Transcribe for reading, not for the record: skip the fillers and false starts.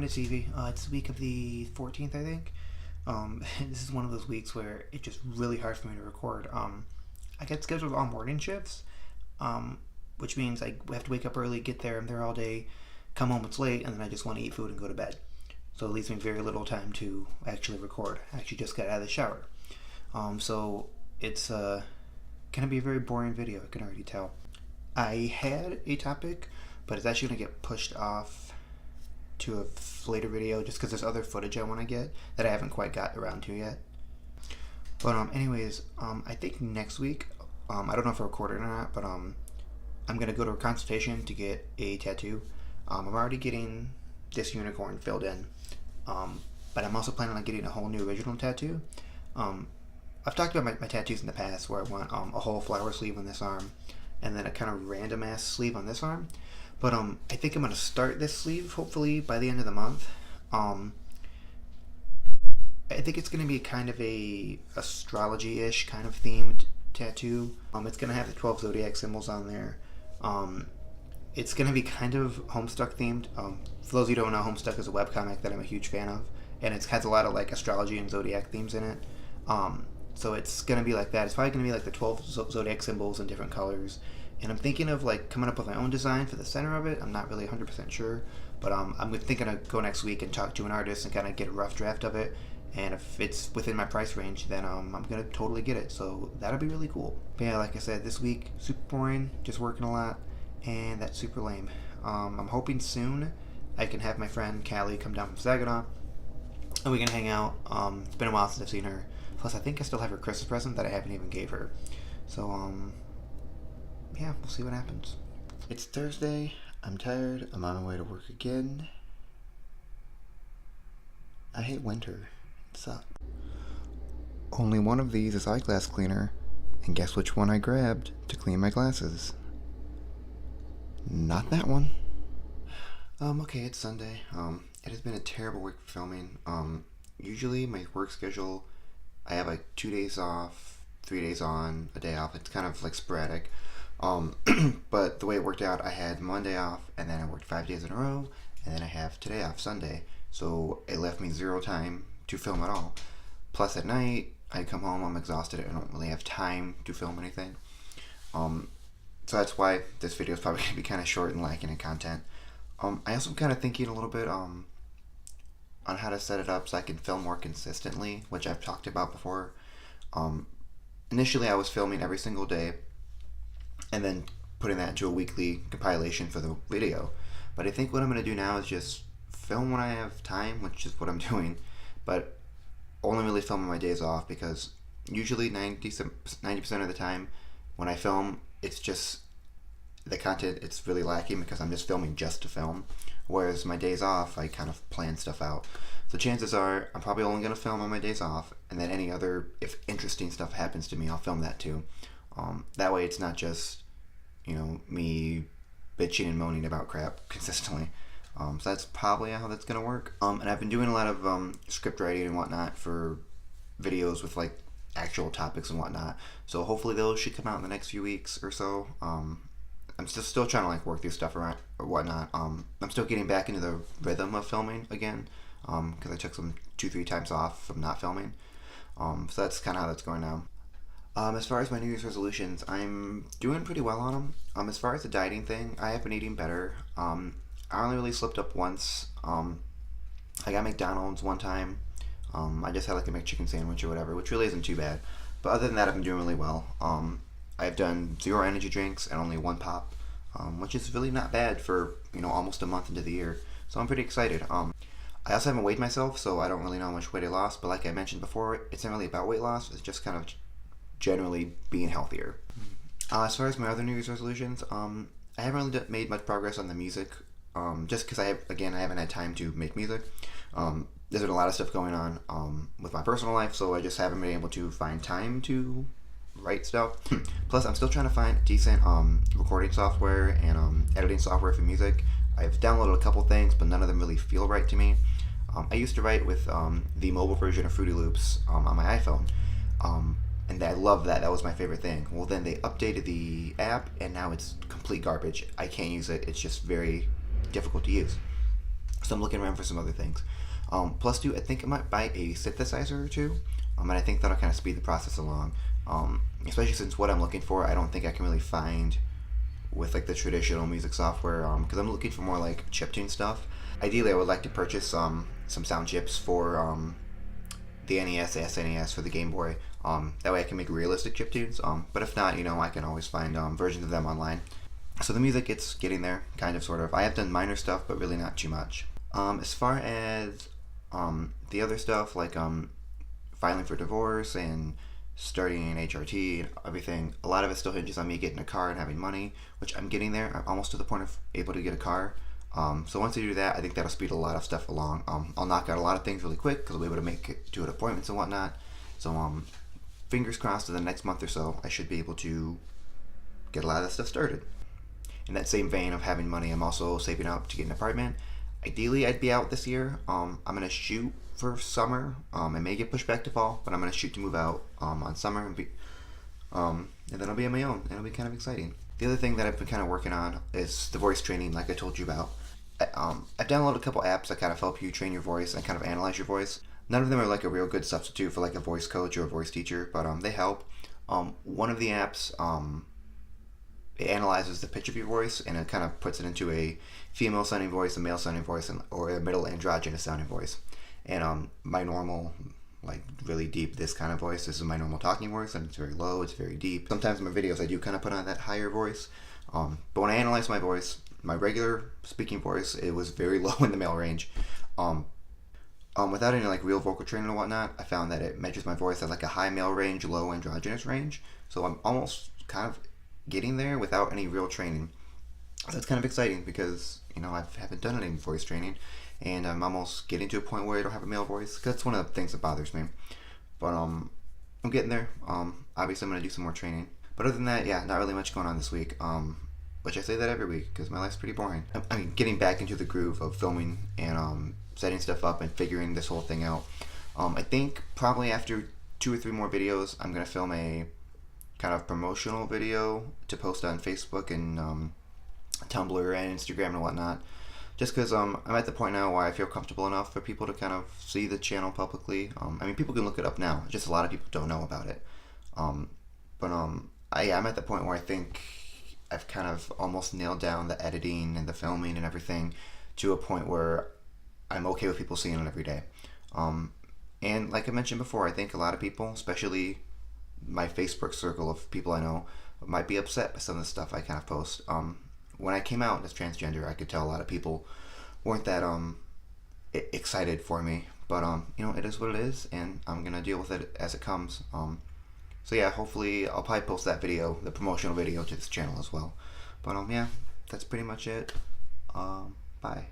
it's Evie. It's the week of the 14th, I think. This is one of those weeks where it's just really hard for me to record. I get scheduled on morning shifts, which means I have to wake up early, get there, I'm there all day, come home it's late, and then I just want to eat food and go to bed. So it leaves me very little time to actually record. I actually just got out of the shower. So it's going to be a very boring video, I can already tell. I had a topic, but it's actually going to get pushed off to a later video just because there's other footage I want to get that I haven't quite got around to yet. But anyways, I think next week, I don't know if I recorded or not, but I'm going to go to a consultation to get a tattoo. I'm already getting this unicorn filled in, but I'm also planning on getting a whole new original tattoo. I've talked about my tattoos in the past where I want a whole flower sleeve on this arm and then a kind of random ass sleeve on this arm. But I think I'm going to start this sleeve hopefully by the end of the month. I think it's going to be kind of a astrology-ish kind of themed tattoo. It's going to have the 12 zodiac symbols on there. It's going to be kind of Homestuck themed. For those of you who don't know, Homestuck is a webcomic that I'm a huge fan of, and it has a lot of like astrology and zodiac themes in it. So it's going to be like that. It's probably going to be like the 12 zodiac symbols in different colors. And I'm thinking of like coming up with my own design for the center of it. I'm not really 100% sure, but I'm thinking to go next week and talk to an artist and kind of get a rough draft of it. And if it's within my price range, then I'm going to totally get it. So that'll be really cool. But yeah, like I said, this week, super boring, just working a lot, and that's super lame. I'm hoping soon I can have my friend Callie come down from Saginaw, and we can hang out. It's been a while since I've seen her. Plus, I think I still have her Christmas present that I haven't even gave her. So, yeah, we'll see what happens. It's Thursday. I'm tired. I'm on my way to work again. I hate winter. It sucks. Only one of these is eyeglass cleaner, and guess which one I grabbed to clean my glasses? Not that one. Okay, it's Sunday. It has been a terrible week for filming. Usually my work schedule, I have like 2 days off, 3 days on, a day off. It's kind of like sporadic. But the way it worked out, I had Monday off, and then I worked 5 days in a row, and then I have today off, Sunday. So it left me zero time to film at all. Plus at night, I come home, I'm exhausted, I don't really have time to film anything. So that's why this video is probably going to be kind of short and lacking in content. I also am kind of thinking a little bit on how to set it up so I can film more consistently, which I've talked about before. Initially I was filming every single day and then putting that into a weekly compilation for the video. But I think what I'm going to do now is just film when I have time, which is what I'm doing, but only really film on my days off, because usually 90% of the time when I film, it's just the content, it's really lacking because I'm just filming just to film. Whereas my days off, I kind of plan stuff out. So chances are I'm probably only going to film on my days off, and then any other, if interesting stuff happens to me, I'll film that too. That way it's not just, me bitching and moaning about crap consistently. So that's probably how that's going to work. And I've been doing a lot of script writing and whatnot for videos with like actual topics and whatnot. So hopefully those should come out in the next few weeks or so. I'm still trying to like work through stuff around or whatnot. I'm still getting back into the rhythm of filming again, because I took some 2-3 times off from not filming. So that's kind of how that's going now. As far as my New Year's resolutions, I'm doing pretty well on them. As far as the dieting thing, I have been eating better. I only really slipped up once. I got McDonald's one time. I just had like a McChicken sandwich or whatever, which really isn't too bad. But other than that, I've been doing really well. I've done 0 energy drinks and only 1 pop, which is really not bad for, almost a month into the year. So I'm pretty excited. I also haven't weighed myself, so I don't really know how much weight I lost. But like I mentioned before, it's not really about weight loss. It's just kind of generally being healthiher. As far as my other New Year's resolutions, I haven't really made much progress on the music, just because I haven't had time to make music. There's been a lot of stuff going on with my personal life, so I just haven't been able to find time to write stuff. Plus, I'm still trying to find decent recording software and editing software for music. I've downloaded a couple things, but none of them really feel right to me. I used to write with the mobile version of Fruity Loops on my iPhone, and I loved that. That was my favorite thing. Well, then they updated the app, and now it's complete garbage. I can't use it. It's just very difficult to use. So I'm looking around for some other things. Plus, too, I think I might buy a synthesizer or two, and I think that'll kind of speed the process along. Especially since what I'm looking for, I don't think I can really find with like the traditional music software. Because I'm looking for more like chiptune stuff. Ideally, I would like to purchase some sound chips for the NES, the SNES, for the Game Boy. That way I can make realistic chiptunes. But if not, I can always find versions of them online. So the music, it's getting there, kind of, sort of. I have done minor stuff, but really not too much. As far as the other stuff, like filing for divorce and starting an HRT and everything, a lot of it still hinges on me getting a car and having money, which I'm getting there. I'm almost to the point of able to get a car. So once I do that, I think that'll speed a lot of stuff along. I'll knock out a lot of things really quick because I'll be able to make it to appointments and whatnot. So fingers crossed, in the next month or so, I should be able to get a lot of that stuff started. In that same vein of having money, I'm also saving up to get an apartment. Ideally, I'd be out this year. I'm gonna shoot for summer. It may get pushed back to fall, but I'm gonna shoot to move out on summer and then I'll be on my own. And it'll be kind of exciting. The other thing that I've been kind of working on is the voice training, like I told you about. I've downloaded a couple apps that kind of help you train your voice and kind of analyze your voice. None of them are like a real good substitute for like a voice coach or a voice teacher, but they help. One of the apps, it analyzes the pitch of your voice and it kind of puts it into a female sounding voice, a male sounding voice, or a middle androgynous sounding voice. And my normal, like really deep, this kind of voice, this is my normal talking voice, and it's very low, it's very deep. Sometimes in my videos I do kind of put on that higher voice, but when I analyze my voice, my regular speaking voice, it was very low in the male range. Without any like real vocal training and whatnot, I found that it measures my voice at like a high male range, low androgynous range. So I'm almost kind of getting there without any real training. So that's kind of exciting because I haven't done any voice training, and I'm almost getting to a point where I don't have a male voice. That's one of the things that bothers me. But I'm getting there. Obviously I'm gonna do some more training. But other than that, yeah, not really much going on this week. Which I say that every week because my life's pretty boring. I mean, getting back into the groove of filming and setting stuff up and figuring this whole thing out. I think probably after 2 or 3 more videos, I'm gonna film a kind of promotional video to post on Facebook and Tumblr and Instagram and whatnot. Just because I'm at the point now where I feel comfortable enough for people to kind of see the channel publicly. I mean, people can look it up now. Just a lot of people don't know about it. I'm at the point where I think I've kind of almost nailed down the editing and the filming and everything to a point where I'm okay with people seeing it every day. And like I mentioned before, I think a lot of people, especially my Facebook circle of people I know, might be upset by some of the stuff I kind of post. When I came out as transgender, I could tell a lot of people weren't that excited for me. But it is what it is, and I'm gonna deal with it as it comes. So yeah, hopefully I'll probably post that video, the promotional video, to this channel as well. But yeah, that's pretty much it. Bye.